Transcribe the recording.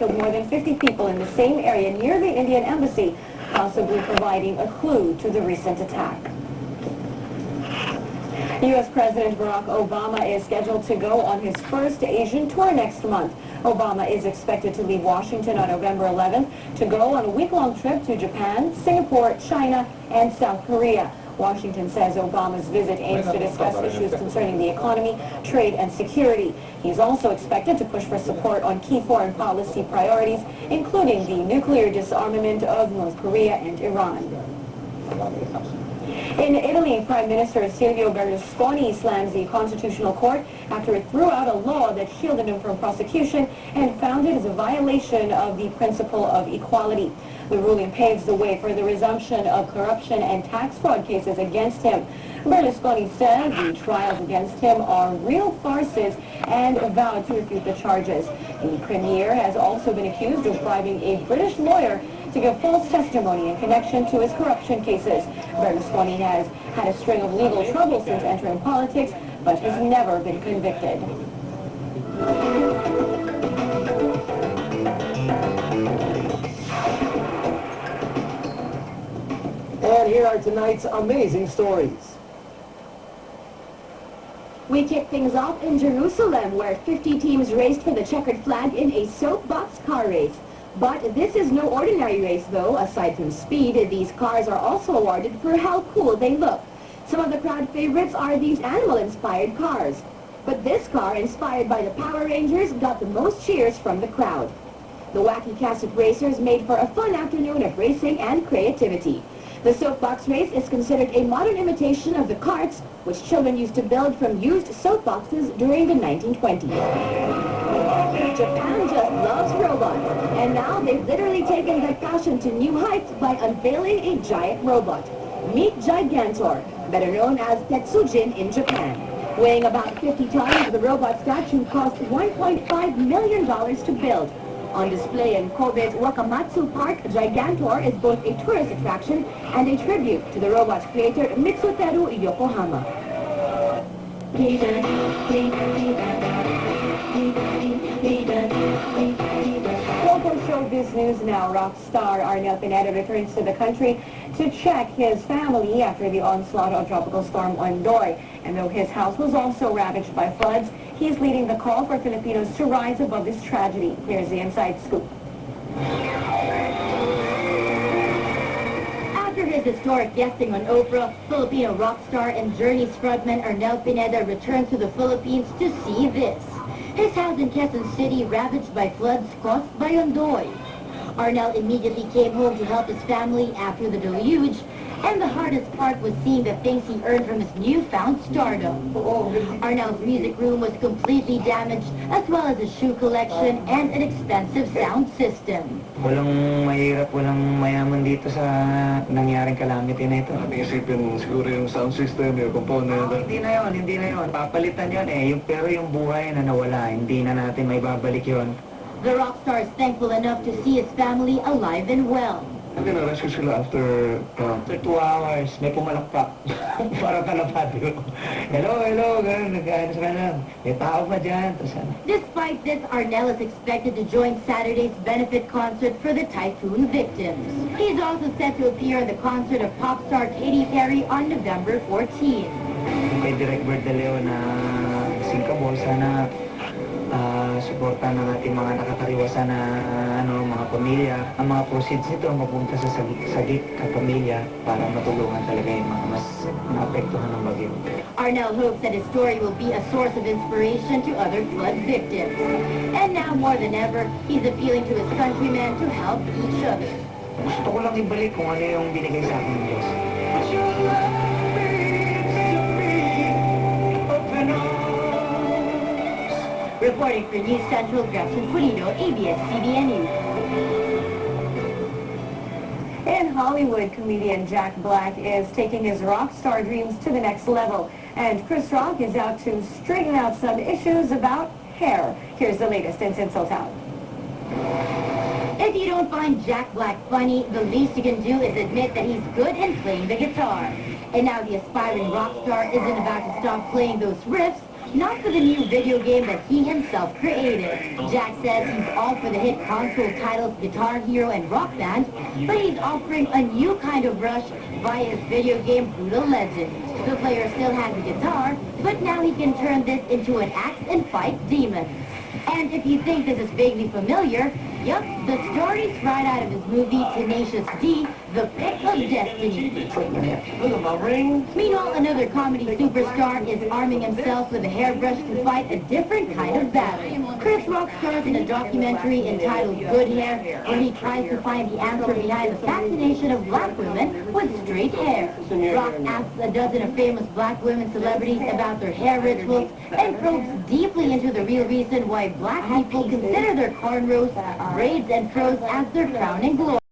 killed more than 50 people in the same area near the Indian embassy, possibly providing a clue to the recent attack. U.S. President Barack Obama is scheduled to go on his first Asian tour next month. Obama is expected to leave Washington on November 11th to go on a week-long trip to Japan, Singapore, China, and South Korea. Washington says Obama's visit aims to discuss issues concerning the economy, trade, and security. He's also expected to push for support on key foreign policy priorities, including the nuclear disarmament of North Korea and Iran. In Italy, Prime Minister Silvio Berlusconi slams the Constitutional Court after it threw out a law that shielded him from prosecution and found it as a violation of the principle of equality. The ruling paves the way for the resumption of corruption and tax fraud cases against him. Berlusconi says the trials against him are real farces and vowed to refute the charges. The premier has also been accused of bribing a British lawyer to give false testimony in connection to his corruption cases. Berlusconi has had a string of legal trouble since entering politics, but has never been convicted. And here are tonight's amazing stories. We kick things off in Jerusalem, where 50 teams raced for the checkered flag in a soapbox car race. But this is no ordinary race, though. Aside from speed, these cars are also awarded for how cool they look. Some of the crowd favorites are these animal-inspired cars. But this car, inspired by the Power Rangers, got the most cheers from the crowd. The wacky cast of racers made for a fun afternoon of racing and creativity. The soapbox race is considered a modern imitation of the carts, which children used to build from used soapboxes during the 1920s. Japan just loves robots, and now they've literally taken their passion to new heights by unveiling a giant robot. Meet Gigantor, better known as Tetsujin in Japan. Weighing about 50 tons, the robot statue cost $1.5 million to build. On display in Kobe's Wakamatsu Park, Gigantor is both a tourist attraction and a tribute to the robot's creator, Mitsuteru Yokohama. Local showbiz news now. Rock star Arnel Pineda returns to the country to check his family after the onslaught of Tropical Storm Ondoy. And though his house was also ravaged by floods, he's leading the call for Filipinos to rise above this tragedy. Here's the inside scoop. After his historic guesting on Oprah, Filipino rock star and Journey's frontman Arnel Pineda returns to the Philippines to see this. His house in Quezon City ravaged by floods caused by Ondoy. Arnel immediately came home to help his family after the deluge, and the hardest part was seeing the things he earned from his newfound stardom. Arnel's music room was completely damaged, as well as a shoe collection and an expensive sound system. Walang mahirap, walang mayaman dito sa nangyaring calamity na ito. Isipin siguro yung sound system, yung component. Hindi na yun. Papalitan yun eh. Pero yung buhay na nawala, hindi na natin may babalik yun. The rock star is thankful enough to see his family alive and well. Hindi na-rescue sila after 2 hours, may pumalakpak. Parang kalapad yun. Hello, gano'n, nagkaano sa kanan. May tao pa dyan. Despite this, Arnel is expected to join Saturday's benefit concert for the typhoon victims. He's also set to appear in the concert of pop star Katy Perry on November 14. Kay Direk Bert De Leo na Singapore, sana suporta ng ating mga nakakariwasa na mga pamilya. Ang mga proceeds nito mapunta sa sagip ka pamilya para matulungan talaga yung mga mas naapektuhan ng bagyo. Arnel hopes that his story will be a source of inspiration to other flood victims. And now more than ever, he's appealing to his countrymen to help each other. Gusto ko lang ibalik kung ano yung binigay sa akin ng Diyos. Reporting for News Central, Gretchen Fulino, ABS-CBN News. In Hollywood, comedian Jack Black is taking his rock star dreams to the next level. And Chris Rock is out to straighten out some issues about hair. Here's the latest in Tinseltown. If you don't find Jack Black funny, the least you can do is admit that he's good in playing the guitar. And now the aspiring rock star isn't about to stop playing those riffs. not for the new video game that he himself created. Jack says he's all for the hit console titles Guitar Hero and Rock Band, but he's offering a new kind of rush via his video game Brutal Legend. The player still has a guitar, but now he can turn this into an axe and fight demons. And if you think this is vaguely familiar, yup, the story's right out of his movie Tenacious D, The Pick of Destiny. Meanwhile, another comedy superstar is arming himself with a hairbrush to fight a different kind of battle. Chris Rock stars in a documentary entitled Good Hair, where he tries to find the answer behind the fascination of black women with straight hair. Rock asks a dozen of famous black women celebrities about their hair rituals and probes deeply into the real reason why black people consider their cornrows, braids, and fros as their crowning glory.